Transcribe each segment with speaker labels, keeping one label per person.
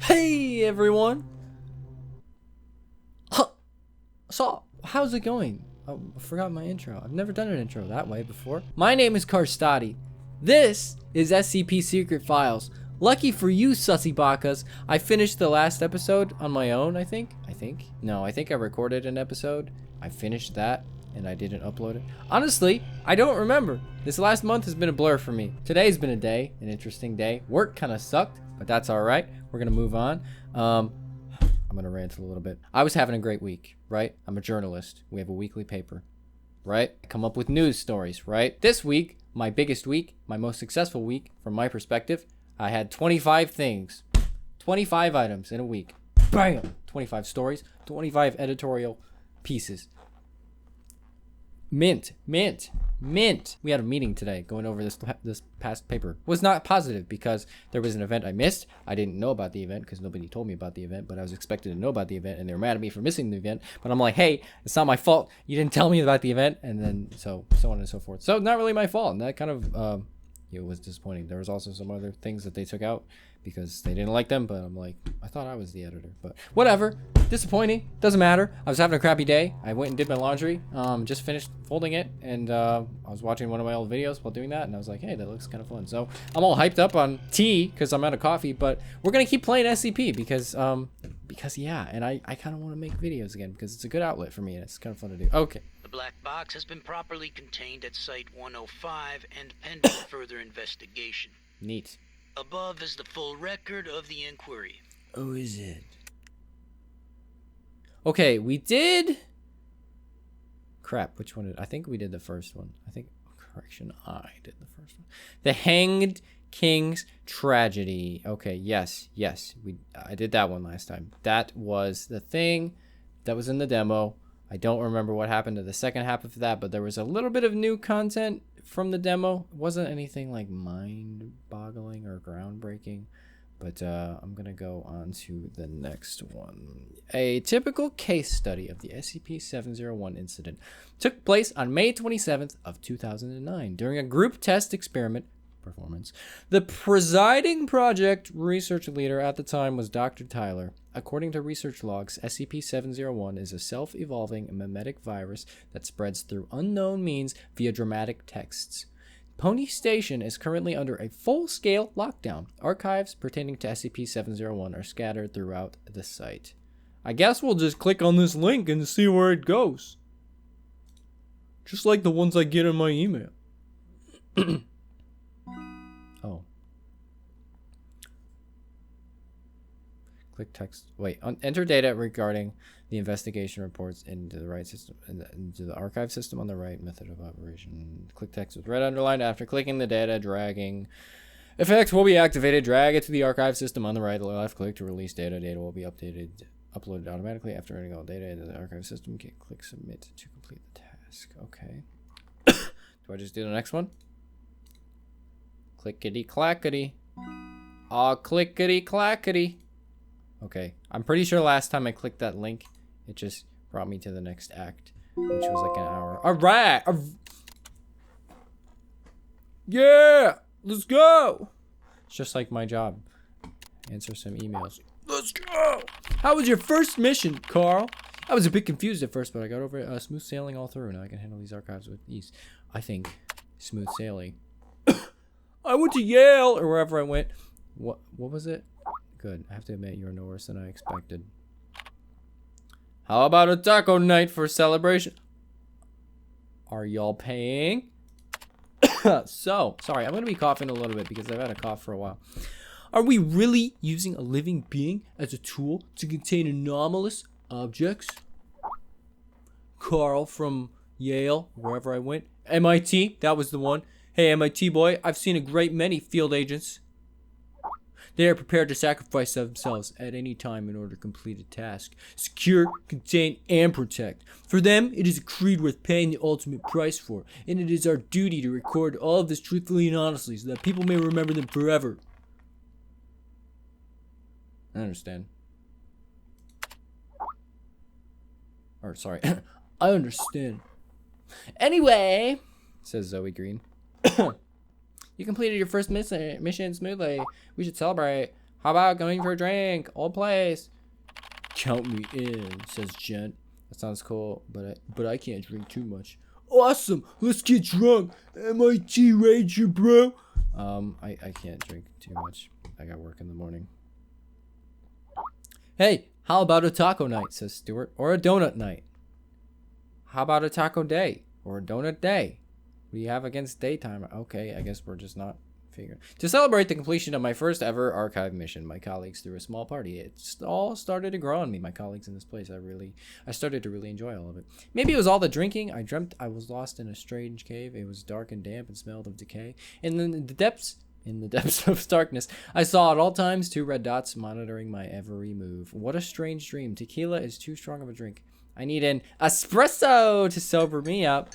Speaker 1: Hey everyone! So, how's it going? I forgot my intro. I've never done an intro that way before. My name is Carstati. This is SCP Secret Files. Lucky for you, sussy bakas, I finished the last episode on my own, I think. No, I think I recorded an episode. I finished that, and I didn't upload it. Honestly, I don't remember. This last month has been a blur for me. Today's been a day, an interesting day. Work kind of sucked, but that's all right. We're gonna move on. I'm gonna rant a little bit. I was having a great week, right? I'm a journalist. We have a weekly paper, right? I come up with news stories, right? This week, my biggest week, my most successful week from my perspective, I had 25 things, 25 items in a week. Bam! 25 stories, 25 editorial pieces. Mint. We had a meeting today going over this past paper. Was not positive because there was an event I missed. I didn't know about the event because nobody told me about the event, but I was expected to know about the event, and they were mad at me for missing the event. But I'm like, hey, it's not my fault. You didn't tell me about the event, and then so on and so forth. So not really my fault, and that kind of it was disappointing. There was also some other things that they took out because they didn't like them, but I'm like, I thought I was the editor, but whatever. Disappointing, doesn't matter. I was having a crappy day. I went and did my laundry, just finished folding it, and I was watching one of my old videos while doing that, and I was like, hey, that looks kind of fun. So I'm all hyped up on tea because I'm out of coffee, but we're gonna keep playing SCP because yeah, and I kind of want to make videos again because it's a good outlet for me and it's kind of fun to do. Okay.
Speaker 2: The black box has been properly contained at Site 105 and pending further investigation.
Speaker 1: Neat.
Speaker 2: Above is the full record of the inquiry.
Speaker 1: Oh, is it? Okay, we did... Crap, which one did... I think we did the first one. I did the first one. The Hanged King's Tragedy. Okay, yes. I did that one last time. That was the thing that was in the demo. I don't remember what happened to the second half of that, but there was a little bit of new content from the demo. It wasn't anything like mind-boggling or groundbreaking, but I'm going to go on to the next one. A typical case study of the SCP-701 incident took place on May 27th of 2009 during a group test experiment performance. The presiding project research leader at the time was Dr. Tyler. According to research logs, SCP-701 is a self-evolving mimetic virus that spreads through unknown means via dramatic texts. Pony Station is currently under a full-scale lockdown. Archives pertaining to SCP-701 are scattered throughout the site. I guess we'll just click on this link and see where it goes. Just like the ones I get in my email. Oh. Click text. Wait. Enter data regarding the investigation reports into the right system, into the archive system on the right. Method of operation. Click text with red underlined. After clicking the data, dragging effect will be activated. Drag it to the archive system on the right. Left click to release data. Data will be uploaded automatically after entering all data into the archive system. Click submit to complete the task. Okay. Do I just do the next one? Clickety clackety. Aw, clickety clackety. Okay, I'm pretty sure last time I clicked that link, it just brought me to the next act, which was like an hour. Alright! Yeah! Let's go! It's just like my job. Answer some emails. Let's go! How was your first mission, Carl? I was a bit confused at first, but I got over it. Smooth sailing all through. Now I can handle these archives with ease. I think smooth sailing. I went to Yale, or wherever I went. What was it? Good. I have to admit, you're no worse than I expected. How about a taco night for celebration? Are y'all paying? So, sorry, I'm going to be coughing a little bit because I've had a cough for a while. Are we really using a living being as a tool to contain anomalous objects? Carl from Yale, wherever I went. MIT, that was the one. Hey, MIT boy, I've seen a great many field agents. They are prepared to sacrifice themselves at any time in order to complete a task. Secure, contain, and protect. For them, it is a creed worth paying the ultimate price for, and it is our duty to record all of this truthfully and honestly so that people may remember them forever. I understand. Or, sorry. I understand. Anyway, says Zoe Green. You completed your first mission smoothly. We should celebrate. How about going for a drink? Old place. Count me in, says Gent. That sounds cool, but I can't drink too much. Awesome. Let's get drunk. MIT Ranger, bro. I can't drink too much. I got work in the morning. Hey, how about a taco night, says Stuart, or a donut night? How about a taco day or a donut day? What do you have against daytime? Okay, I guess we're just not figuring. To celebrate the completion of my first ever archive mission, my colleagues threw a small party. It all started to grow on me, my colleagues in this place. I started to really enjoy all of it. Maybe it was all the drinking. I dreamt I was lost in a strange cave. It was dark and damp and smelled of decay. And then in the depths of darkness, I saw at all times 2 red dots monitoring my every move. What a strange dream. Tequila is too strong of a drink. I need an espresso to sober me up.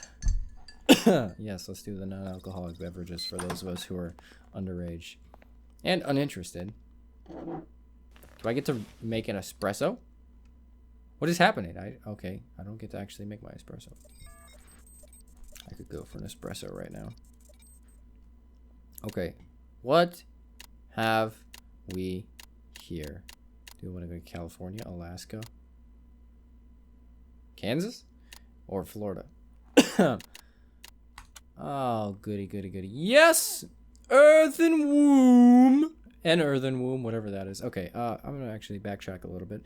Speaker 1: Yes, let's do the non-alcoholic beverages for those of us who are underage and uninterested. Do I get to make an espresso? What is happening? Okay, I don't get to actually make my espresso. I could go for an espresso right now. Okay, what have we here? Do we want to go to California, Alaska, Kansas, or Florida? Oh, goody, goody, goody. Yes! Earthen womb! An earthen womb, whatever that is. Okay, I'm going to actually backtrack a little bit.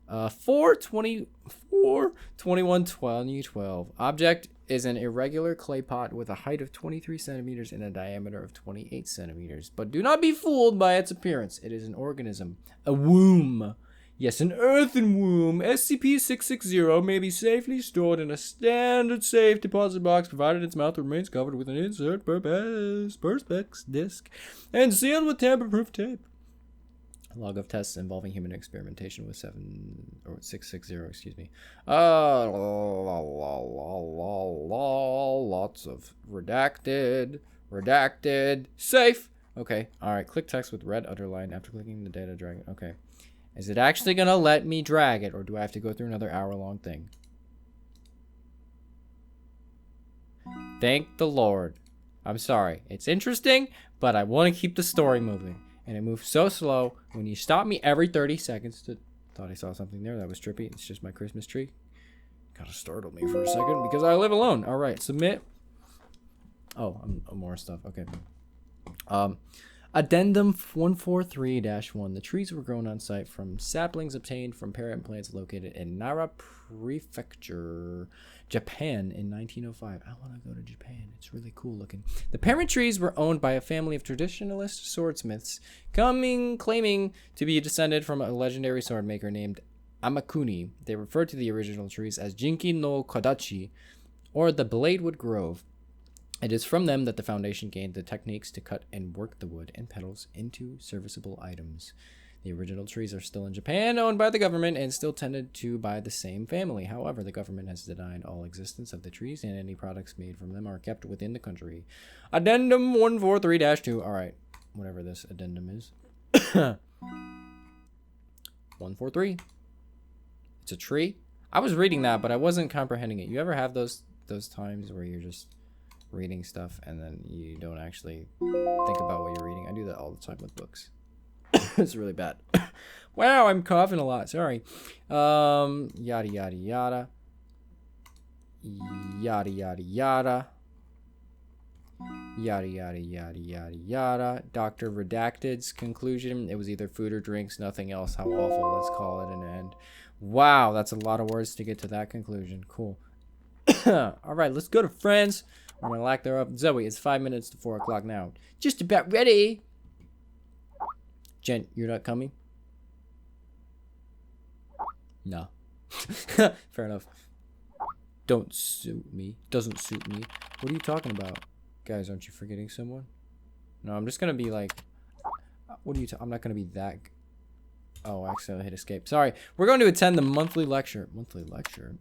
Speaker 1: 4/21/2012. Object is an irregular clay pot with a height of 23 centimeters and a diameter of 28 centimeters. But do not be fooled by its appearance. It is an organism. A womb. Yes, an earthen womb. SCP-660 may be safely stored in a standard safe deposit box, provided its mouth remains covered with an insert perspex disc and sealed with tamper-proof tape. Log of tests involving human experimentation with 660, excuse me. Lots of redacted, safe. Okay, all right, click text with red underline after clicking the data drag. Okay. Is it actually going to let me drag it, or do I have to go through another hour-long thing? Thank the Lord. I'm sorry. It's interesting, but I want to keep the story moving. And it moves so slow when you stop me every 30 seconds to... Thought I saw something there. That was trippy. It's just my Christmas tree. Kind of startled me for a second because I live alone. All right, submit. Oh, more stuff. Okay. Addendum 143-1. The trees were grown on site from saplings obtained from parent plants located in Nara Prefecture, Japan in 1905. I want to go to Japan. It's really cool looking. The parent trees were owned by a family of traditionalist swordsmiths, claiming to be descended from a legendary sword maker named Amakuni. They referred to the original trees as Jinki no Kodachi, or the Bladewood Grove. It is from them that the Foundation gained the techniques to cut and work the wood and petals into serviceable items. The original trees are still in Japan, owned by the government, and still tended to by the same family. However, the government has denied all existence of the trees, and any products made from them are kept within the country. Addendum 143-2. All right, whatever this addendum is. 143. It's a tree. I was reading that, but I wasn't comprehending it. You ever have those times where you're just reading stuff and then you don't actually think about what you're reading? I do that all the time with books. It's really bad. Wow, I'm coughing a lot. Sorry. Yada yada yada. Yada yada yada. Yada yada yada yada yada. Dr. Redacted's conclusion: it was either food or drinks, nothing else. How awful. Let's call it an end. Wow, that's a lot of words to get to that conclusion. Cool. All right, let's go to friends. I'm gonna lack thereof. Zoe, it's 5 minutes to 4 o'clock now. Just about ready. Jen, you're not coming? No. Fair enough. Don't suit me. Doesn't suit me. What are you talking about? Guys, aren't you forgetting someone? No, I'm just gonna be like... What are you I'm not gonna be that... Oh, I accidentally hit escape. Sorry. We're going to attend the monthly lecture. Monthly lecture?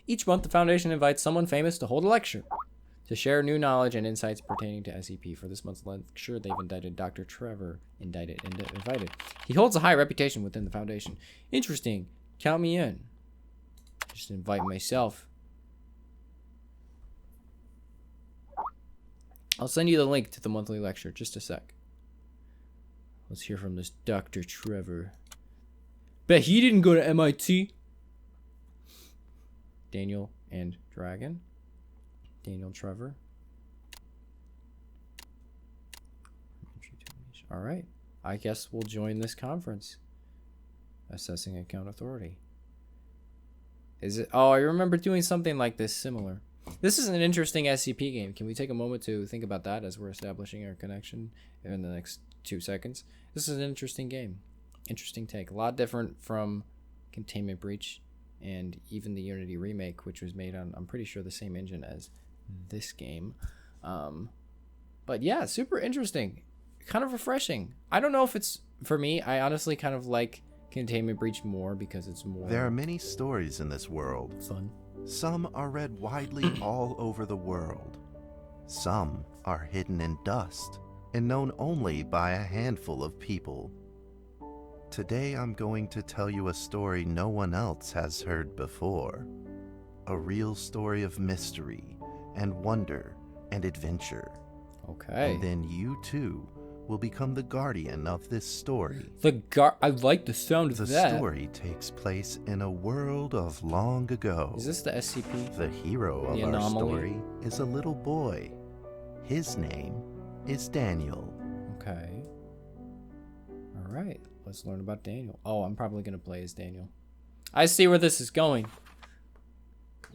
Speaker 1: Each month, the Foundation invites someone famous to hold a lecture to share new knowledge and insights pertaining to SCP. For this month's lecture, they've indicted Dr. Trevor. Invited. He holds a high reputation within the Foundation. Interesting. Count me in. Just invite myself. I'll send you the link to the monthly lecture. Just a sec. Let's hear from this Dr. Trevor. Bet he didn't go to MIT. Daniel and Dragon. Daniel Trevor. All right. I guess we'll join this conference. Assessing account authority. Is it? Oh, I remember doing something like this similar. This is an interesting SCP game. Can we take a moment to think about that as we're establishing our connection in the next 2 seconds? This is an interesting game. Interesting take. A lot different from Containment Breach and even the Unity remake, which was made on, I'm pretty sure, the same engine as this game. But yeah, super interesting. Kind of refreshing. I don't know if it's for me. I honestly kind of like Containment Breach more because it's more.
Speaker 3: There are many stories in this world.
Speaker 1: Fun.
Speaker 3: Some are read widely all over the world. Some are hidden in dust and known only by a handful of people. Today I'm going to tell you a story no one else has heard before. A real story of mystery and wonder and adventure.
Speaker 1: Okay.
Speaker 3: And then you too will become the guardian of this story.
Speaker 1: I like the sound of
Speaker 3: The
Speaker 1: that.
Speaker 3: story takes place in a world of long ago.
Speaker 1: Is this the SCP?
Speaker 3: The hero of
Speaker 1: The
Speaker 3: our
Speaker 1: anomaly?
Speaker 3: story is a little boy. His name is Daniel.
Speaker 1: Okay. All right. Let's learn about Daniel. Oh, I'm probably going to play as Daniel. I see where this is going.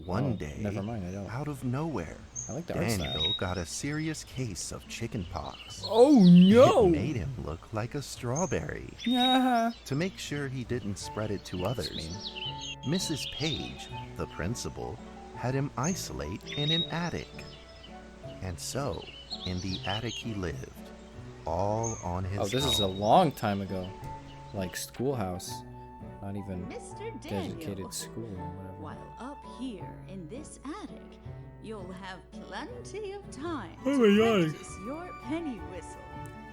Speaker 3: One day,
Speaker 1: never mind, I don't.
Speaker 3: out of nowhere,
Speaker 1: I like the art
Speaker 3: Daniel
Speaker 1: style.
Speaker 3: got a serious case of chickenpox.
Speaker 1: Oh, no.
Speaker 3: It made him look like a strawberry.
Speaker 1: Yeah.
Speaker 3: To make sure he didn't spread it to others, Mrs. Page, the principal, had him isolate in an attic. And so, in the attic he lived, all on his
Speaker 1: Oh, this is a
Speaker 3: own.
Speaker 1: long time ago. Like schoolhouse. Not even
Speaker 4: Mr. Daniel,
Speaker 1: dedicated school or whatever.
Speaker 4: while up here in this attic, you'll have plenty of time
Speaker 1: Oh
Speaker 4: to
Speaker 1: my God.
Speaker 4: practice your penny whistle.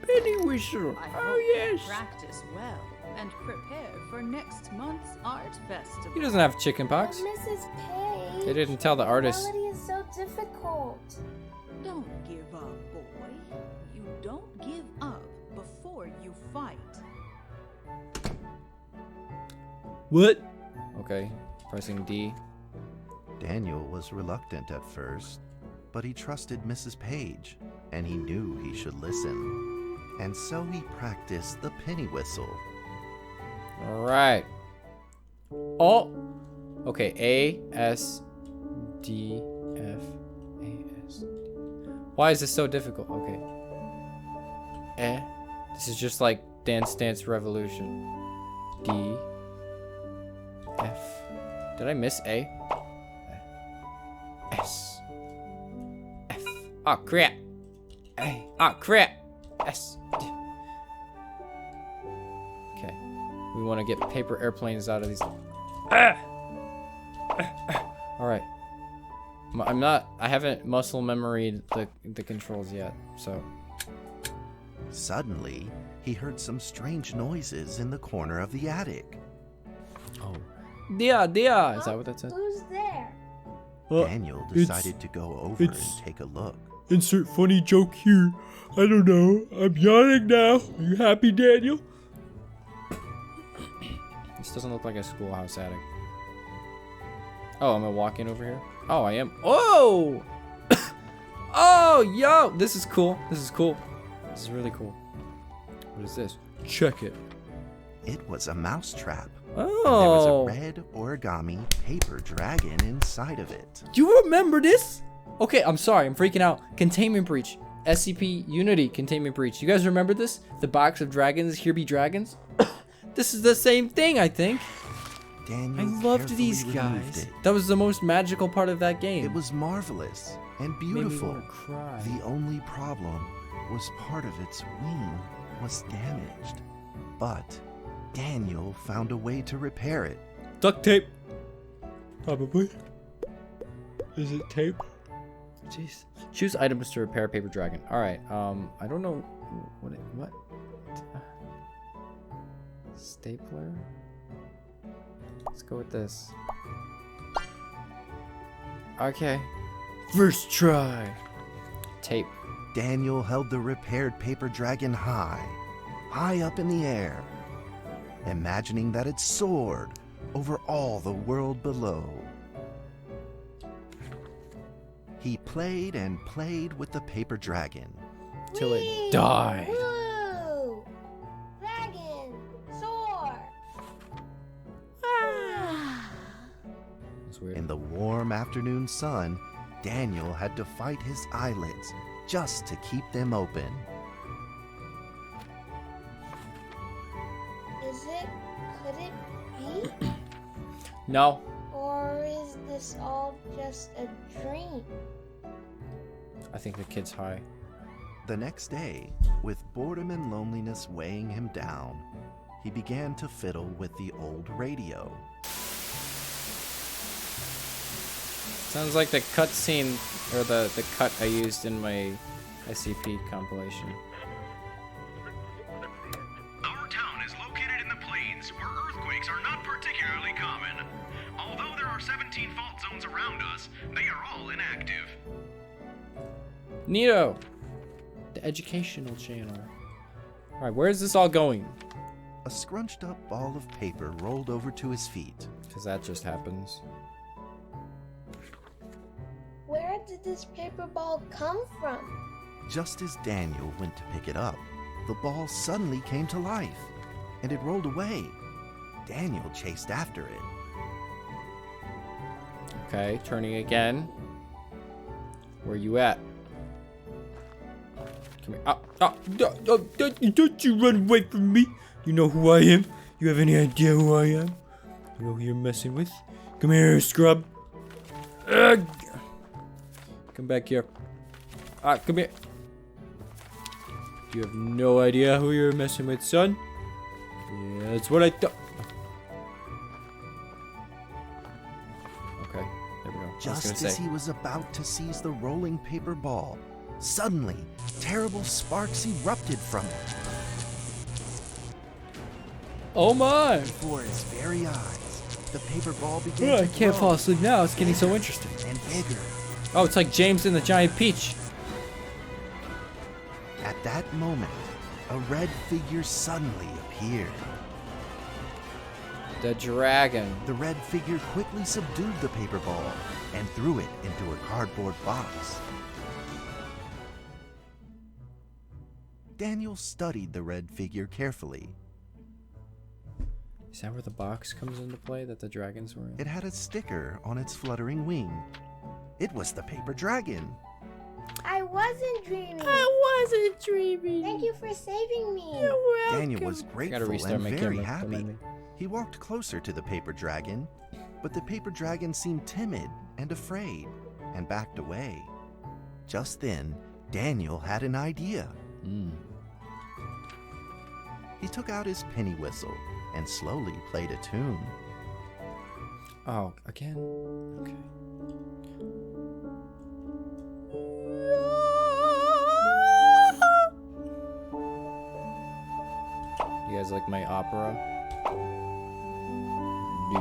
Speaker 1: Penny whistle.
Speaker 4: I
Speaker 1: Oh,
Speaker 4: hope
Speaker 1: yes.
Speaker 4: you practice well and prepare for next month's art festival.
Speaker 1: He doesn't have chickenpox.
Speaker 5: Mrs. Page.
Speaker 1: They didn't tell the artist.
Speaker 5: Melody is so difficult.
Speaker 4: Don't give up, boy. You don't give up before you fight.
Speaker 1: What? Okay. Pressing D.
Speaker 3: Daniel was reluctant at first, but he trusted Mrs. Page, and he knew he should listen. And so he practiced the penny whistle.
Speaker 1: All right. Oh. Okay. A S D F A S D. Why is this so difficult? Okay. Eh. This is just like Dance Dance Revolution. D F. Did I miss A? S F. Oh crap. A. Oh crap. S. Okay. We want to get paper airplanes out of these. All right. I haven't muscle memoried the controls yet, so.
Speaker 3: Suddenly, he heard some strange noises in the corner of the attic.
Speaker 1: Oh. Dia. Is that what that said?
Speaker 5: Who's there?
Speaker 3: Daniel decided to go over and take a look.
Speaker 1: Insert funny joke here. I don't know. I'm yawning now. Are you happy, Daniel? This doesn't look like a schoolhouse attic. Oh, am I walking over here? Oh, I am. Oh! Oh, yo! This is cool. This is cool. This is really cool. What is this? Check it.
Speaker 3: It was a mousetrap.
Speaker 1: Oh.
Speaker 3: And there was a red origami paper dragon inside of it.
Speaker 1: Do you remember this? Okay, I'm sorry. I'm freaking out. Containment Breach. SCP Unity Containment Breach. You guys remember this? The box of dragons. Here be dragons. This is the same thing, I think.
Speaker 3: Daniel
Speaker 1: I loved
Speaker 3: carefully
Speaker 1: these
Speaker 3: removed
Speaker 1: guys.
Speaker 3: it.
Speaker 1: That was the most magical part of that game.
Speaker 3: It was marvelous and
Speaker 1: Made me
Speaker 3: beautiful.
Speaker 1: wanna cry.
Speaker 3: The only problem was part of its wing was damaged. But Daniel found a way to repair it.
Speaker 1: Duct tape. Probably. Is it tape? Jeez. Choose items to repair paper dragon. All right. I don't know what. Stapler. Let's go with this. Okay. First try. Tape.
Speaker 3: Daniel held the repaired paper dragon high up in the air, imagining that it soared over all the world below. He played and played with the paper dragon.
Speaker 1: Till it
Speaker 5: Whee!
Speaker 1: died.
Speaker 5: Woo! Dragon, soar!
Speaker 1: That's weird.
Speaker 3: In the warm afternoon sun, Daniel had to fight his eyelids just to keep them open.
Speaker 5: Could it be?
Speaker 1: No.
Speaker 5: Or is this all just a dream?
Speaker 1: I think the kid's high.
Speaker 3: The next day, with boredom and loneliness weighing him down, he began to fiddle with the old radio.
Speaker 1: Sounds like the cut scene, or the cut I used in my SCP compilation.
Speaker 6: Our town is located in the plains, where earthquakes are not particularly common. Although there are 17 fault zones around us, they are all inactive.
Speaker 1: Neato! The educational channel. Alright, where is this all going?
Speaker 3: A scrunched up ball of paper rolled over to his feet.
Speaker 1: Because that just happens.
Speaker 5: Where did this paper ball come from?
Speaker 3: Just as Daniel went to pick it up, the ball suddenly came to life, and it rolled away. Daniel chased after it.
Speaker 1: Okay, turning again. Where you at? Come here. Don't you run away from me. You know who I am? You have any idea who I am? You know who you're messing with? Come here, scrub. Ugh. Come back here. Come here. You have no idea who you're messing with, son? Yeah, that's what I thought. Okay, there we go.
Speaker 3: Just as he was about to seize the rolling paper ball, suddenly, terrible sparks erupted from it.
Speaker 1: Oh my!
Speaker 3: Before his very eyes, the paper ball began
Speaker 1: Oh,
Speaker 3: to
Speaker 1: I can't
Speaker 3: grow
Speaker 1: fall asleep now. It's getting so interesting.
Speaker 3: and bigger.
Speaker 1: Oh, it's like James and the Giant Peach.
Speaker 3: At that moment, a red figure suddenly appeared.
Speaker 1: The dragon.
Speaker 3: The red figure quickly subdued the paper ball and threw it into a cardboard box. Daniel studied the red figure carefully.
Speaker 1: Is that where the box comes into play that the dragons were in?
Speaker 3: It had a sticker on its fluttering wing. It was the paper dragon.
Speaker 5: I wasn't dreaming.
Speaker 1: wasn't dreaming.
Speaker 5: Thank you for saving me.
Speaker 3: Daniel was
Speaker 1: Gotta
Speaker 3: grateful
Speaker 1: restart
Speaker 3: and
Speaker 1: my
Speaker 3: very
Speaker 1: camera. Don't mind
Speaker 3: happy.
Speaker 1: me.
Speaker 3: He walked closer to the paper dragon, but the paper dragon seemed timid and afraid and backed away. Just then, Daniel had an idea. He took out his penny whistle and slowly played a tune.
Speaker 1: Oh, again? Okay. You guys like my opera? D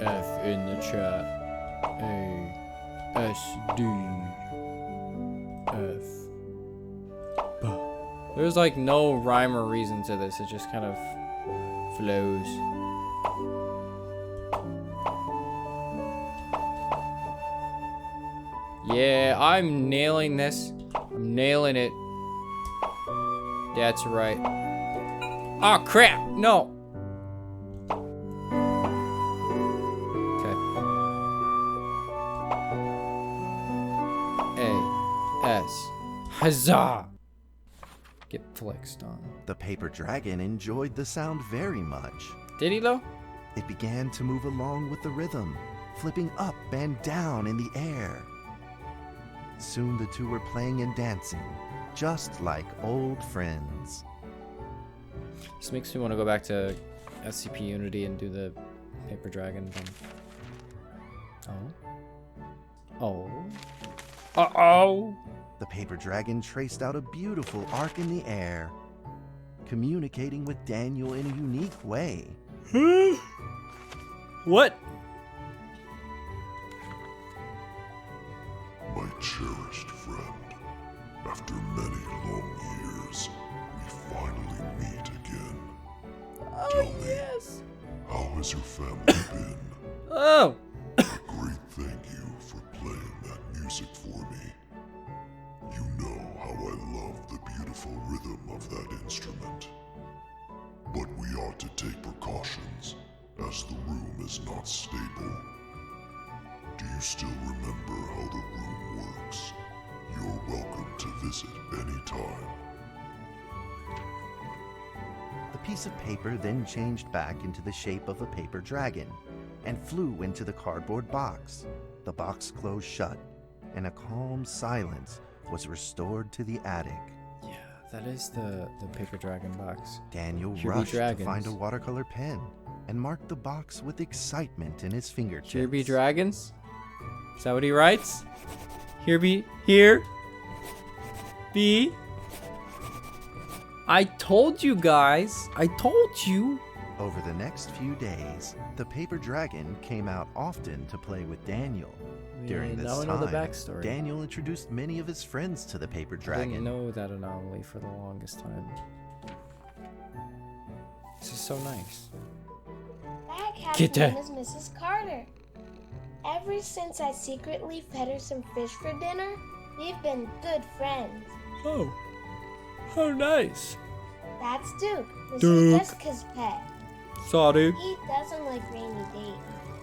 Speaker 1: F in the chat. A S D F. There's like no rhyme or reason to this. It just kind of flows. Yeah, I'm nailing this. I'm nailing it. That's right. Oh crap! No. Okay. A S. Huzzah! Get flexed on.
Speaker 3: The paper dragon enjoyed the sound very much.
Speaker 1: Did he though?
Speaker 3: It began to move along with the rhythm, flipping up and down in the air. Soon the two were playing and dancing, just like old friends.
Speaker 1: This makes me want to go back to SCP Unity and do the paper dragon thing. Oh. Oh. Uh-oh.
Speaker 3: The paper dragon traced out a beautiful arc in the air, communicating with Daniel in a unique way.
Speaker 1: What?
Speaker 7: My cherished friend, After many long years, we finally meet again. Tell me, how has your family been?
Speaker 1: Oh!
Speaker 7: A great thank you for playing that music for me. You know how I love the beautiful rhythm of that instrument. But we ought to take precautions, as the room is not stable. Do you still remember how the room works? You're welcome to visit any time.
Speaker 3: The piece of paper then changed back into the shape of a paper dragon and flew into the cardboard box. The box closed shut, and a calm silence was restored to the attic.
Speaker 1: Yeah, that is the paper dragon box.
Speaker 3: Daniel
Speaker 1: Here be
Speaker 3: rushed to
Speaker 1: dragons.
Speaker 3: find a watercolor pen and marked the box with excitement in his fingertips.
Speaker 1: Here be dragons? Is that what he writes? Here be I told you guys. I told you.
Speaker 3: Over the next few days, the paper dragon came out often to play with Daniel. During this
Speaker 1: now I know
Speaker 3: time,
Speaker 1: the backstory.
Speaker 3: Daniel introduced many of his friends to the paper
Speaker 1: I
Speaker 3: dragon.
Speaker 1: didn't know that anomaly for the longest time. This is so nice.
Speaker 5: That cat's
Speaker 1: Get
Speaker 5: name
Speaker 1: that.
Speaker 5: is Mrs. Carter. Ever since I secretly fed her some fish for dinner, we've been good friends.
Speaker 1: Oh, how nice.
Speaker 5: That's Duke, Mrs.
Speaker 1: Duke.
Speaker 5: Jessica's pet.
Speaker 1: Sorry.
Speaker 5: He doesn't like Rainy Day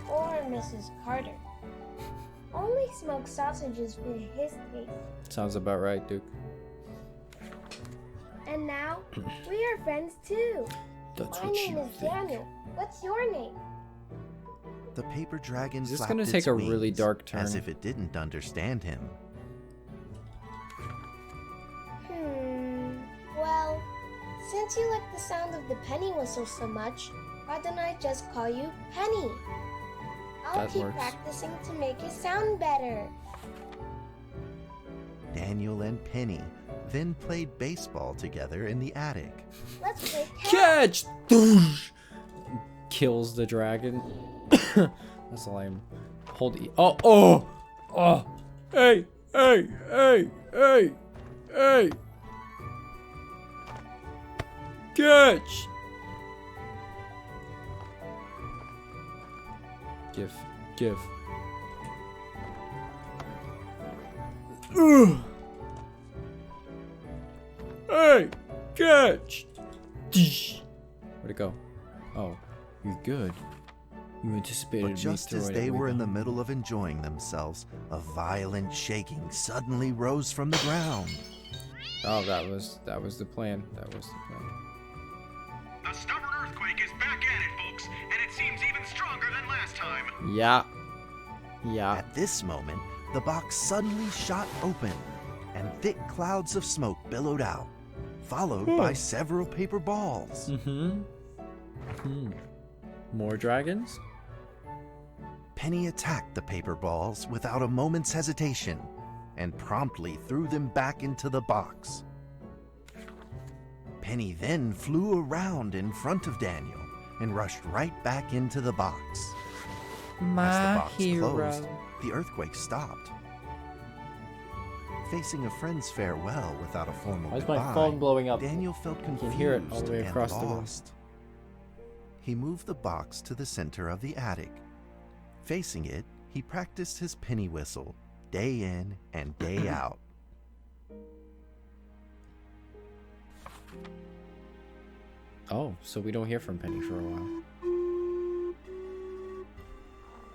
Speaker 5: or Mrs. Carter. Only smoked sausages fit his taste.
Speaker 1: Sounds about right, Duke.
Speaker 5: And now, we are friends too.
Speaker 1: That's
Speaker 5: My
Speaker 1: what
Speaker 5: name
Speaker 1: you
Speaker 5: is
Speaker 1: think.
Speaker 5: Daniel. What's your name?
Speaker 3: The paper dragon
Speaker 1: Is this
Speaker 3: flapped
Speaker 1: gonna
Speaker 3: its
Speaker 1: take a really
Speaker 3: wings,
Speaker 1: dark turn?
Speaker 3: as if it didn't understand him.
Speaker 5: Well, since you like the sound of the penny whistle so much, why don't I just call you Penny? I'll
Speaker 1: That
Speaker 5: keep
Speaker 1: works.
Speaker 5: practicing to make it sound better.
Speaker 3: Daniel and Penny then played baseball together in the attic.
Speaker 5: Let's play catch.
Speaker 1: Catch! Doosh! Kills the dragon. That's lame. Hold E. Oh! Hey! Catch! Give. Ugh. Hey! Catch! Deesh. Where'd it go? Oh, you're good. You anticipated
Speaker 3: But just as they were in the middle of enjoying themselves, a violent shaking suddenly rose from the ground.
Speaker 1: Oh, that was the plan.
Speaker 6: The stubborn earthquake is back at it, folks, and it seems even stronger than last time.
Speaker 1: Yeah.
Speaker 3: At this moment, the box suddenly shot open, and thick clouds of smoke billowed out, followed by several paper balls.
Speaker 1: More dragons?
Speaker 3: Penny attacked the paper balls without a moment's hesitation and promptly threw them back into the box. Penny then flew around in front of Daniel and rushed right back into the box. As the box closed, the earthquake stopped. Facing a friend's farewell without a formal
Speaker 1: Why is
Speaker 3: goodbye,
Speaker 1: my phone blowing up?
Speaker 3: Daniel felt confused
Speaker 1: can hear it all the way
Speaker 3: and
Speaker 1: across the room.
Speaker 3: lost. He moved the box to the center of the attic. Facing it, he practiced his penny whistle day in and day out.
Speaker 1: Oh, so we don't hear from Penny for a while.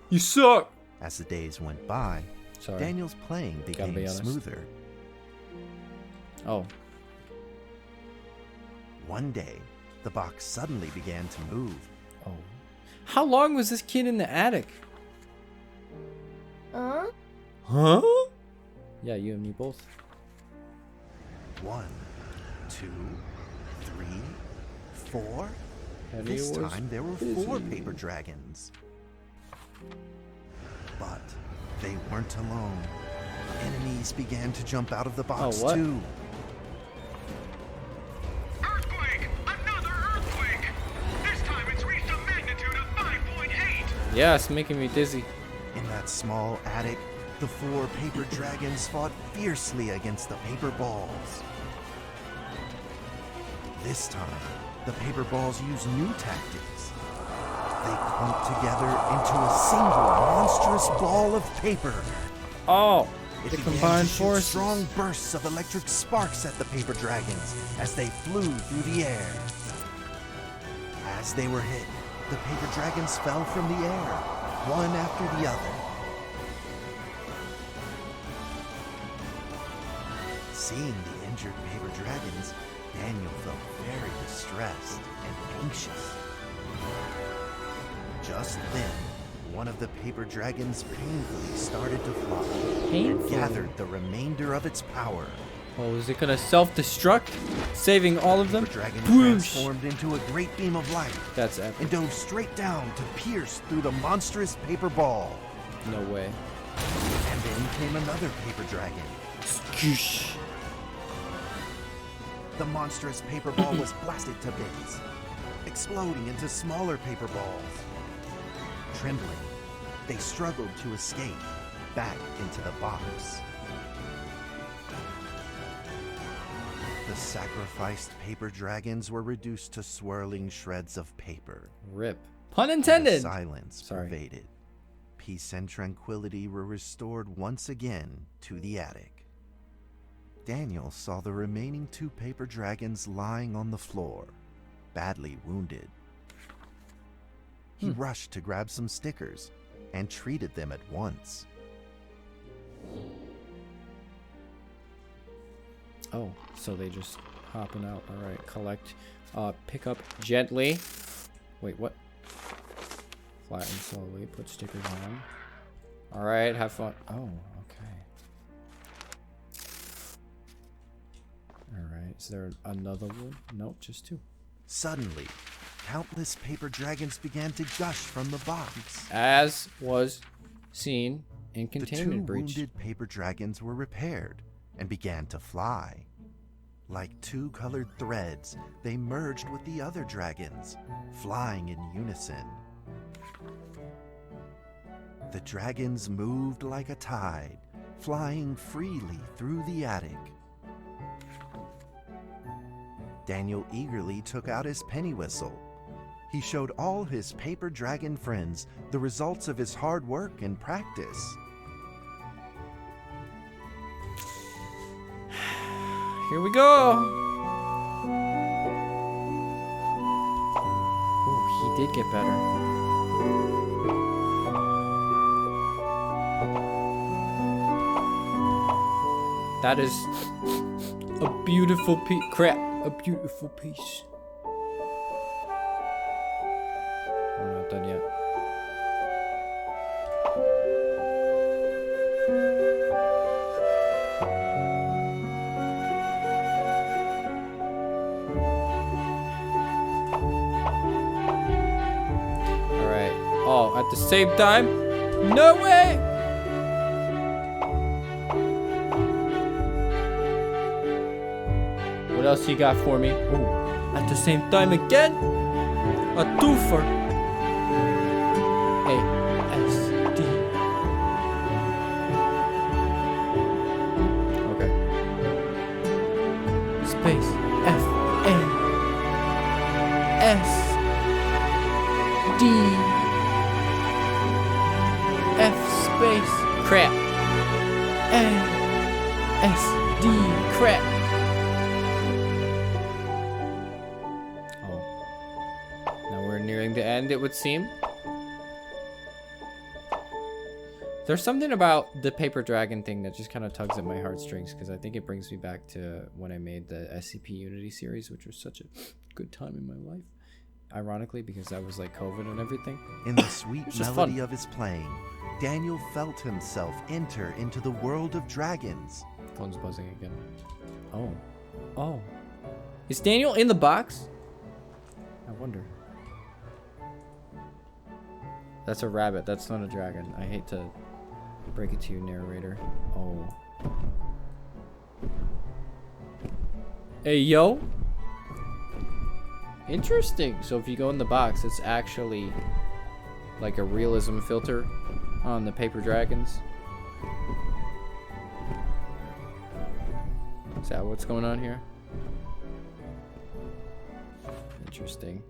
Speaker 1: You suck!
Speaker 3: As the days went by,
Speaker 1: Sorry.
Speaker 3: Daniel's playing
Speaker 1: Gotta
Speaker 3: became
Speaker 1: be honest.
Speaker 3: smoother.
Speaker 1: Oh.
Speaker 3: One day, the box suddenly began to move.
Speaker 1: Oh. How long was this kid in the attic? Huh? Yeah, you and me both.
Speaker 3: 1, 2, 3, 4.
Speaker 1: Penny
Speaker 3: This
Speaker 1: was
Speaker 3: time there were
Speaker 1: busy.
Speaker 3: 4 paper dragons. But they weren't alone. Enemies began to jump out of the box
Speaker 1: what?
Speaker 3: too.
Speaker 6: Earthquake! Another earthquake! This time it's reached a magnitude of 5.8!
Speaker 1: Yeah, it's making me dizzy.
Speaker 3: In that small attic, The 4 paper dragons fought fiercely against the paper balls. This time, the paper balls used new tactics. They clumped together into a single monstrous ball of paper.
Speaker 1: Oh,
Speaker 3: It
Speaker 1: the
Speaker 3: began
Speaker 1: combined
Speaker 3: to shoot
Speaker 1: forces.
Speaker 3: strong bursts of electric sparks at the paper dragons as they flew through the air. As they were hit, the paper dragons fell from the air, one after the other. Seeing the injured paper dragons, Daniel felt very distressed and anxious. Just then, one of the paper dragons painfully started to fly and
Speaker 1: Painfully?
Speaker 3: gathered the remainder of its power.
Speaker 1: Oh, is it gonna self-destruct? Saving all of them?
Speaker 3: The dragon
Speaker 1: Whoosh!
Speaker 3: transformed into a great beam of light
Speaker 1: That's epic.
Speaker 3: and dove straight down to pierce through the monstrous paper ball.
Speaker 1: No way.
Speaker 3: And then came another paper dragon.
Speaker 1: Skoosh.
Speaker 3: The monstrous paper ball was blasted to bits, exploding into smaller paper balls. Trembling, they struggled to escape back into the box. The sacrificed paper dragons were reduced to swirling shreds of paper.
Speaker 1: Rip. Pun
Speaker 3: And
Speaker 1: intended.
Speaker 3: silence
Speaker 1: Sorry.
Speaker 3: pervaded. Peace and tranquility were restored once again to the attic. Daniel saw the remaining 2 paper dragons lying on the floor, badly wounded. He rushed to grab some stickers and treated them at once.
Speaker 1: Oh, so they just hopping out. All right, collect. Pick up gently. Wait, what? Flatten slowly. Put stickers on. All right, have fun. Oh, okay. All right, is there another one? Nope, just 2.
Speaker 3: Suddenly, countless paper dragons began to gush from the box.
Speaker 1: As was seen in
Speaker 3: The 2
Speaker 1: containment breach.
Speaker 3: wounded paper dragons were repaired and began to fly. Like 2 colored threads, they merged with the other dragons, flying in unison. The dragons moved like a tide, flying freely through the attic. Daniel eagerly took out his penny whistle. He showed all his paper dragon friends the results of his hard work and practice.
Speaker 1: Here we go. Oh, he did get better. That is a beautiful piece. Crap, a beautiful piece. We're not done yet. Alright. Oh, at the same time? No way! What else you got for me? Ooh, at the same time again? A twofer. A-S-D. Okay. Space. F-A. S-D. F space. Crap. A-S-D. Crap. Nearing the end, it would seem. There's something about the paper dragon thing that just kind of tugs at my heartstrings, because I think it brings me back to when I made the SCP Unity series, which was such a good time in my life. Ironically, because that was like COVID and everything.
Speaker 3: In the sweet
Speaker 1: It's just
Speaker 3: melody
Speaker 1: fun.
Speaker 3: of his playing, Daniel felt himself enter into the world of dragons.
Speaker 1: Phone's buzzing again. Oh. Oh. Is Daniel in the box? I wonder. That's a rabbit. That's not a dragon. I hate to break it to you, narrator. Oh. Hey, yo. Interesting. So if you go in the box, it's actually like a realism filter on the paper dragons. Is that what's going on here? Interesting.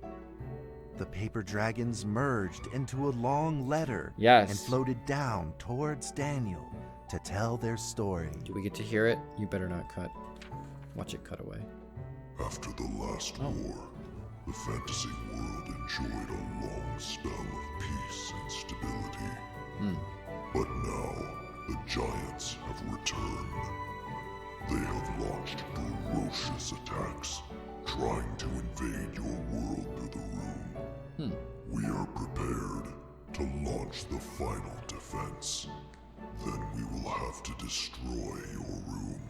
Speaker 3: The paper dragons merged into a long letter
Speaker 1: Yes.
Speaker 3: and floated down towards Daniel to tell their story.
Speaker 1: Do we get to hear it? You better not cut. Watch it cut away.
Speaker 7: After the last war, the fantasy world enjoyed a long spell of peace and stability. But now, the giants have returned. They have launched ferocious attacks, trying to invade your world through the room. We are prepared to launch the final defense. Then we will have to destroy your room.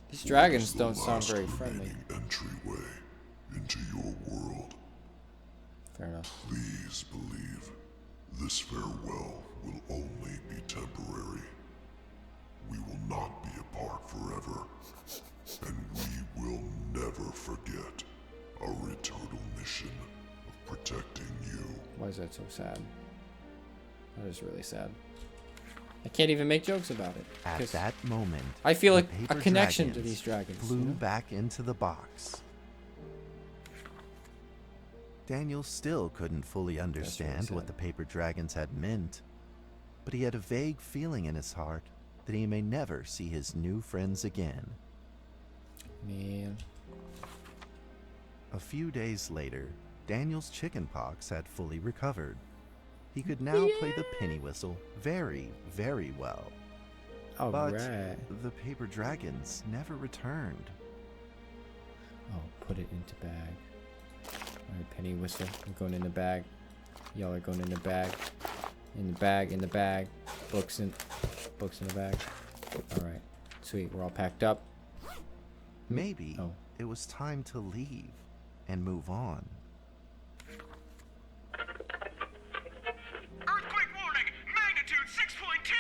Speaker 1: These dragons
Speaker 7: It is the
Speaker 1: don't sound
Speaker 7: last
Speaker 1: very friendly.
Speaker 7: remaining entryway into your world.
Speaker 1: Fair enough.
Speaker 7: Please believe this farewell will only be temporary. We will not be apart forever, and we will never forget our eternal mission of protecting you.
Speaker 1: Why is that so sad? That is really sad. I can't even make jokes about it.
Speaker 3: At
Speaker 1: 'cause
Speaker 3: that moment,
Speaker 1: I feel
Speaker 3: the
Speaker 1: like a
Speaker 3: paper
Speaker 1: connection to
Speaker 3: dragons
Speaker 1: these dragons.
Speaker 3: flew
Speaker 1: you know?
Speaker 3: back into the box. Daniel still couldn't fully understand what
Speaker 1: sad.
Speaker 3: the paper dragons had meant, but he had a vague feeling in his heart that he may never see his new friends again.
Speaker 1: Man.
Speaker 3: A few days later, Daniel's chickenpox had fully recovered. He could now play the penny whistle very, very well.
Speaker 1: All
Speaker 3: But
Speaker 1: right.
Speaker 3: the paper dragons never returned.
Speaker 1: Oh, put it into bag. Alright, penny whistle. I'm going in the bag. Y'all are going in the bag. In the bag, in the bag. Books in the bag. Alright. Sweet, we're all packed up.
Speaker 3: Maybe
Speaker 1: Oh.
Speaker 3: it was time to leave and move on.
Speaker 6: Earthquake warning! Magnitude 6.2!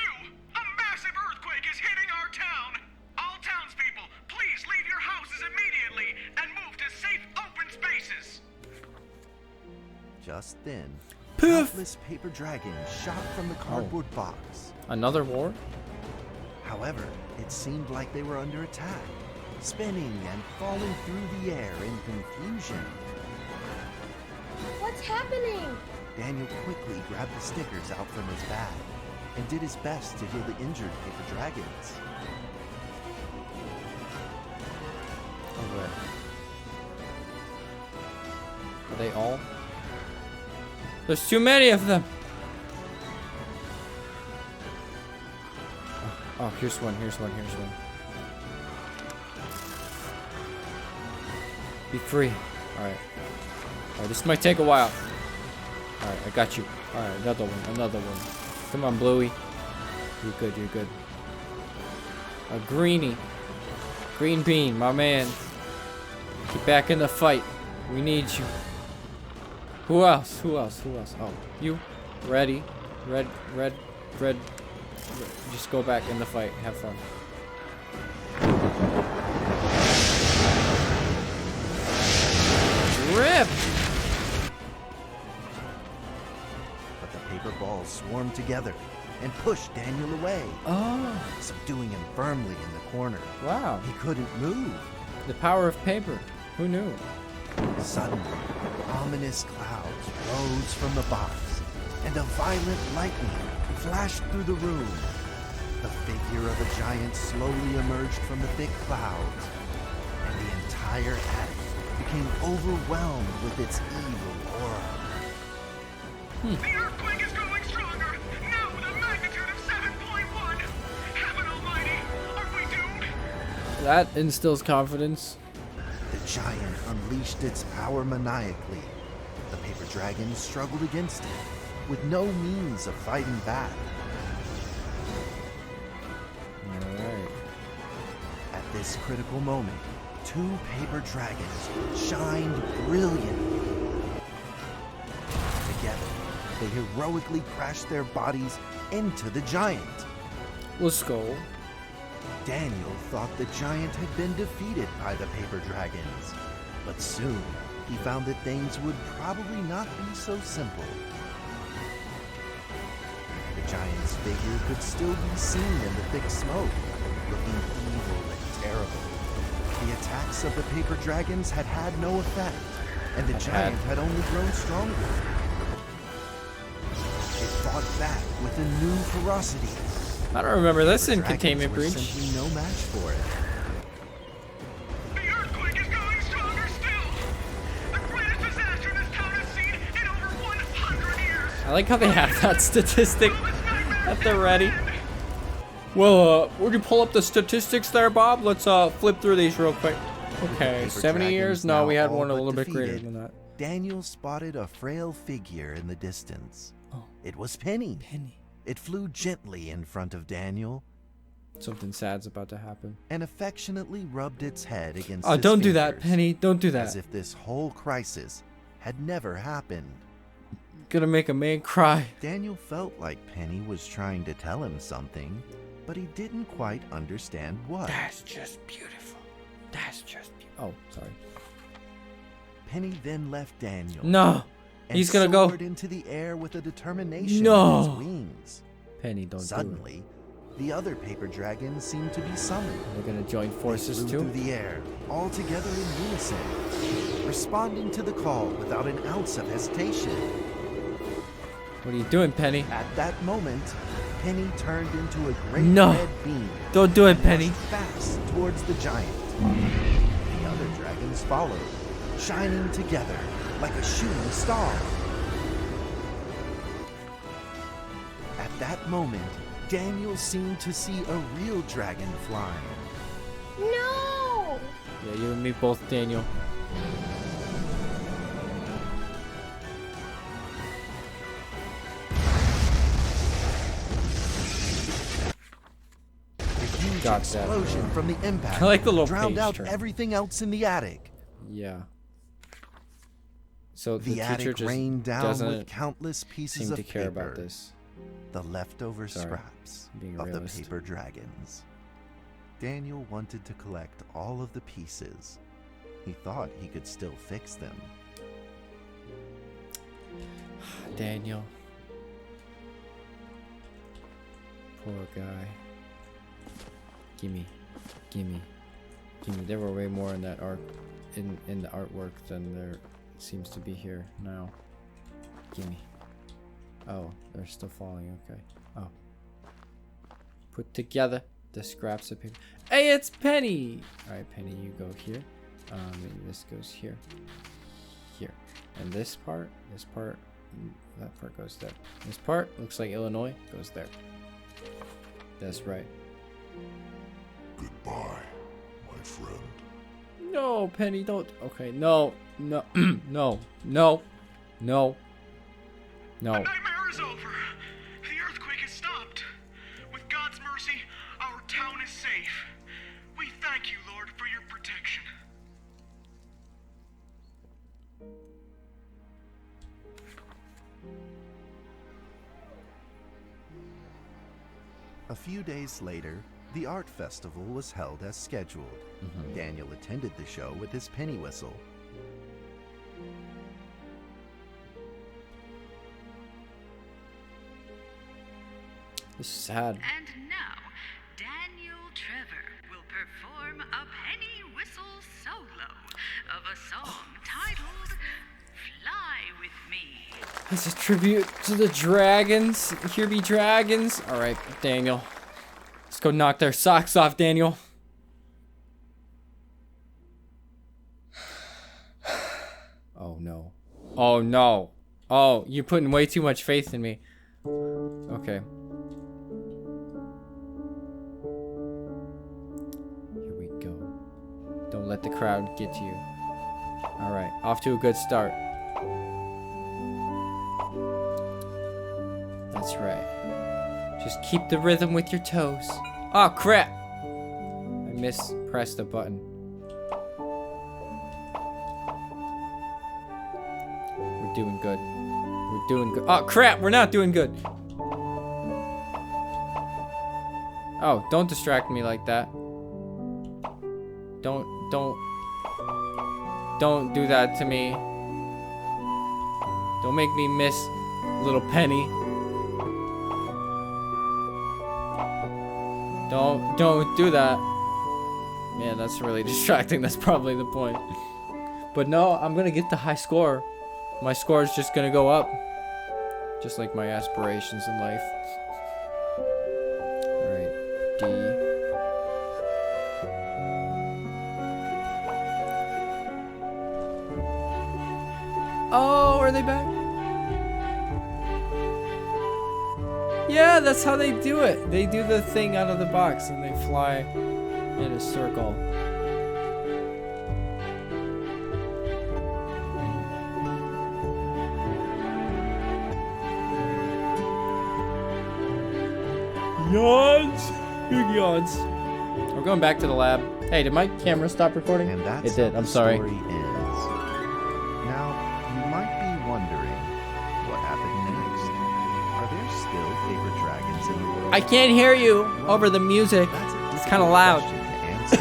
Speaker 6: A massive earthquake is hitting our town! All townspeople, please leave your houses immediately and move to safe open spaces!
Speaker 3: Just then,
Speaker 1: Poof!
Speaker 3: countless paper dragons shot from the cardboard box.
Speaker 1: Another war?
Speaker 3: However, it seemed like they were under attack, spinning and falling through the air in confusion.
Speaker 5: What's happening?
Speaker 3: Daniel quickly grabbed the stickers out from his bag and did his best to heal the injured paper dragons.
Speaker 1: Alright. Are they all? There's too many of them! Oh, here's one, here's one, here's one. Be free. Alright. Alright, this might take a while. Alright, I got you. Alright, another one, another one. Come on, Bluey. You're good, you're good. A greenie. Green bean, my man. Get back in the fight. We need you. Who else? Who else? Who else? Oh, you. Ready. Red. Just go back in the fight. Have fun. Rip!
Speaker 3: But the paper balls swarmed together and pushed Daniel away,
Speaker 1: Oh,
Speaker 3: subduing him firmly in the corner.
Speaker 1: wow.
Speaker 3: He couldn't move.
Speaker 1: The power of paper. Who knew?
Speaker 3: Suddenly, ominous clouds rose from the box, and a violent lightning flashed through the room. The figure of a giant slowly emerged from the thick clouds, and the entire attic became overwhelmed with its evil aura.
Speaker 6: The earthquake is growing stronger, now with a magnitude of 7.1! Heaven almighty, are we doomed?
Speaker 1: That instills confidence.
Speaker 3: The giant unleashed its power maniacally. The paper dragons struggled against it, with no means of fighting back.
Speaker 1: Alright.
Speaker 3: At this critical moment, two paper dragons shined brilliantly. Together, they heroically crashed their bodies into the giant.
Speaker 1: Let's go.
Speaker 3: Daniel thought the giant had been defeated by the paper dragons, but soon he found that things would probably not be so simple. The giant's figure could still be seen in the thick smoke, looking evil and terrible. The attacks of the paper dragons had had no effect, and the giant had only grown stronger. It fought back with a new ferocity.
Speaker 1: I don't remember this in
Speaker 3: Dragons
Speaker 1: Containment
Speaker 3: were
Speaker 1: Breach.
Speaker 3: simply no match for it.
Speaker 6: The earthquake is growing stronger still. The greatest disaster this town has seen in over 100 years.
Speaker 1: I like how they have that statistic at the ready. Well, would you pull up the statistics there, Bob? Let's flip through these real quick. Okay,
Speaker 3: Paper
Speaker 1: 70 years?
Speaker 3: dragons
Speaker 1: No,
Speaker 3: now
Speaker 1: we had
Speaker 3: all
Speaker 1: one a
Speaker 3: but
Speaker 1: little bit greater
Speaker 3: defeated,
Speaker 1: than that.
Speaker 3: Daniel spotted a frail figure in the distance.
Speaker 1: Oh.
Speaker 3: It was Penny.
Speaker 1: Penny.
Speaker 3: It flew gently in front of Daniel
Speaker 1: Something sad's about to happen.
Speaker 3: and affectionately rubbed its head against
Speaker 1: Oh,
Speaker 3: his
Speaker 1: don't do that,
Speaker 3: fingers,
Speaker 1: Penny. Don't do
Speaker 3: as
Speaker 1: that.
Speaker 3: if this whole crisis had never happened.
Speaker 1: Gonna make a man cry.
Speaker 3: Daniel felt like Penny was trying to tell him something, but he didn't quite understand what.
Speaker 1: That's just beautiful. That's just beautiful. Oh, sorry.
Speaker 3: Penny then left Daniel.
Speaker 1: No.
Speaker 3: And
Speaker 1: He's gonna go.
Speaker 3: soared into the air with a determination
Speaker 1: No.
Speaker 3: in his wings.
Speaker 1: Penny, don't
Speaker 3: Suddenly, the other paper dragons seemed to be summoned.
Speaker 1: do it. We're gonna join forces
Speaker 3: They flew
Speaker 1: too.
Speaker 3: through the air, all together in unison, responding to the call without an ounce of hesitation.
Speaker 1: What are you doing, Penny?
Speaker 3: At that moment, Penny turned into a great
Speaker 1: No.
Speaker 3: red beam.
Speaker 1: Don't do it,
Speaker 3: and
Speaker 1: Penny.
Speaker 3: rushed fast towards the giant. The other dragons followed, shining together like a shooting star. At that moment, Daniel seemed to see a real dragon flying.
Speaker 5: No!
Speaker 1: Yeah, you and me both, Daniel.
Speaker 3: A huge
Speaker 1: Got that.
Speaker 3: explosion from the impact
Speaker 1: I like the little
Speaker 3: drowned
Speaker 1: page
Speaker 3: out
Speaker 1: turn.
Speaker 3: everything else in the attic.
Speaker 1: Yeah. So the
Speaker 3: The
Speaker 1: teacher
Speaker 3: attic
Speaker 1: just
Speaker 3: rained down with
Speaker 1: doesn't
Speaker 3: countless pieces
Speaker 1: seem
Speaker 3: of
Speaker 1: to care
Speaker 3: paper,
Speaker 1: about this.
Speaker 3: the leftover
Speaker 1: Sorry,
Speaker 3: scraps
Speaker 1: being a
Speaker 3: of
Speaker 1: realist.
Speaker 3: the paper dragons. Daniel wanted to collect all of the pieces. He thought he could still fix them.
Speaker 1: Daniel. Poor guy. Gimme. Gimme. Gimme. There were way more in that art in the artwork than there seems to be here now. Gimme. Oh, they're still falling, okay. Oh. Put together the scraps of paper. Hey, it's Penny! Alright, Penny, you go here. Maybe this goes here. Here. And this part, that part goes there. This part looks like Illinois, goes there. That's right.
Speaker 7: Goodbye, my friend.
Speaker 1: No, Penny, don't. Okay, no, no, no, no, no,
Speaker 6: The
Speaker 1: no.
Speaker 6: nightmare is over. The earthquake has stopped. With God's mercy, our town is safe. We thank you, Lord, for your protection.
Speaker 3: A few days later, the art festival was held as scheduled. Daniel attended the show with his penny whistle.
Speaker 1: This is sad.
Speaker 8: And now, Daniel Trevor will perform a penny whistle solo of a song titled Fly With Me.
Speaker 1: This is a tribute to the dragons. Here be dragons. All right, Daniel. Let's go knock their socks off, Daniel. Oh no. Oh no. Oh, you're putting way too much faith in me. Okay. Here we go. Don't let the crowd get to you. Alright, off to a good start. That's right. Just keep the rhythm with your toes. Oh crap! I mispressed the button. We're doing good. We're doing good. Oh crap, we're not doing good. Oh, don't distract me like that. Don't do that to me. Don't make me miss little Penny. Don't do that. Man, that's really distracting. That's probably the point. But no, I'm gonna get the high score. My score is just gonna go up. Just like my aspirations in life. Alright, D. Oh, are they back? Yeah, that's how they do it. They do the thing out of the box and they fly in a circle. Yawns! Big yawns. We're going back to the lab. Hey, did my camera stop recording?
Speaker 3: And that's
Speaker 1: it did.
Speaker 3: how
Speaker 1: I'm
Speaker 3: the
Speaker 1: sorry.
Speaker 3: story ends. Now, you might be wondering what happened next. Are there still paper dragons in the world?
Speaker 1: I can't hear you over the music.
Speaker 3: That's a
Speaker 1: It's kind of loud.
Speaker 3: question to answer.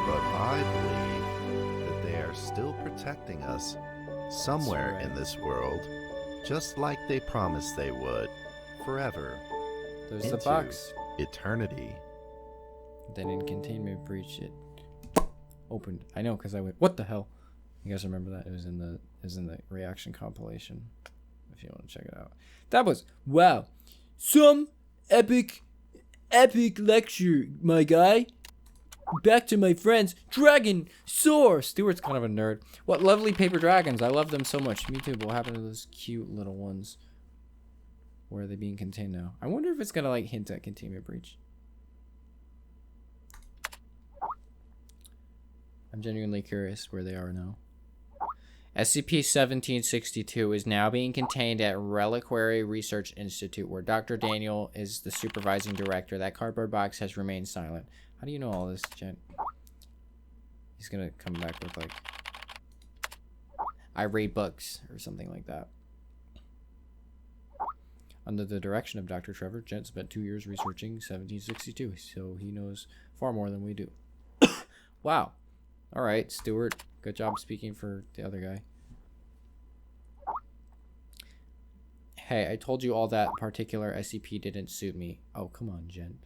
Speaker 3: But I believe that they are still protecting us somewhere in this world, just like they promised they would, forever.
Speaker 1: There's the
Speaker 3: into
Speaker 1: box.
Speaker 3: eternity.
Speaker 1: Then in containment breach it opened. I know, because I went, what the hell? You guys remember that? It was in the reaction compilation. If you want to check it out. That was wow. Some epic lecture, my guy. Back to my friends. Dragon soar. Stuart's kind of a nerd. What lovely paper dragons. I love them so much. Me too. But what happened to those cute little ones? Where are they being contained now? I wonder if it's gonna like hint at containment breach. I'm genuinely curious where they are now. SCP-1762 is now being contained at Reliquary Research Institute, where Dr. Daniel is the supervising director. That cardboard box has remained silent. How do you know all this, Jen? He's gonna come back with like, I read books or something like that. Under the direction of Dr. Trevor, Gent spent 2 years researching 1762, so he knows far more than we do. Wow. All right, Stuart. Good job speaking for the other guy. Hey, I told you all that particular SCP didn't suit me. Oh, come on, Gent.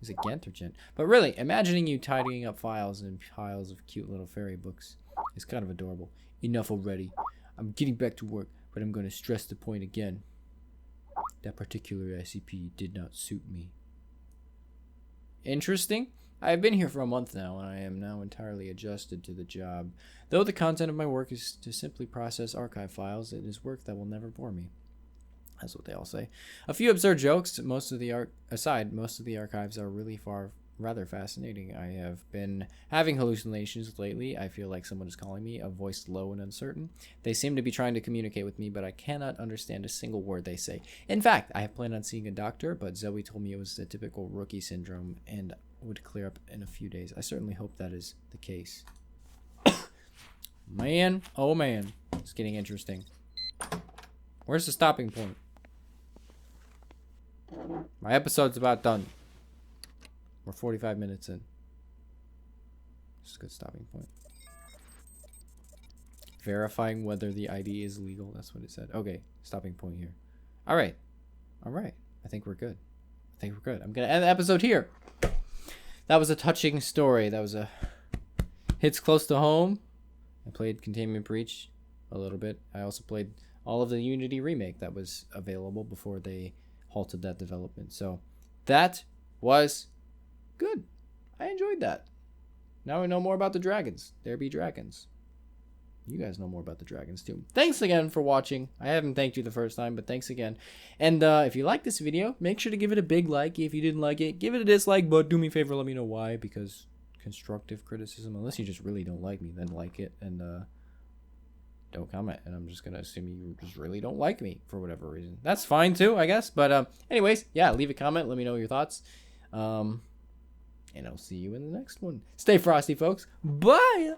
Speaker 1: Is it Gent or Gent? But really, imagining you tidying up files and piles of cute little fairy books is kind of adorable. Enough already. I'm getting back to work, but I'm going to stress the point again. That particular SCP did not suit me. Interesting. I have been here for a month now, and I am now entirely adjusted to the job. Though the content of my work is to simply process archive files, it is work that will never bore me. That's what they all say. A few absurd jokes most of the archives are really rather fascinating. I have been having hallucinations lately. I feel like someone is calling me, a voice low and uncertain. They seem to be trying to communicate with me, but I cannot understand a single word they say. In fact, I have planned on seeing a doctor, but Zoe told me it was the typical rookie syndrome and would clear up in a few days. I certainly hope that is the case. Man, oh man, it's getting interesting. Where's the stopping point? My episode's about done. We're 45 minutes in. This is a good stopping point. Verifying whether the ID is legal. That's what it said. Okay, stopping point here. All right. All right. I think we're good. I'm going to end the episode here. That was a touching story. That was a hits close to home. I played Containment Breach a little bit. I also played all of the Unity remake that was available before they halted that development. So that was good. I enjoyed that. Now we know more about the dragons. There be dragons. You guys know more about the dragons too. Thanks again for watching. I haven't thanked you the first time, but thanks again. And if you like this video, make sure to give it a big like. If you didn't like it, give it a dislike, but do me a favor, let me know why, because constructive criticism, unless you just really don't like me, then like it and don't comment. And I'm just going to assume you just really don't like me for whatever reason. That's fine too, I guess. But anyways, yeah, leave a comment. Let me know your thoughts. And I'll see you in the next one. Stay frosty, folks. Bye!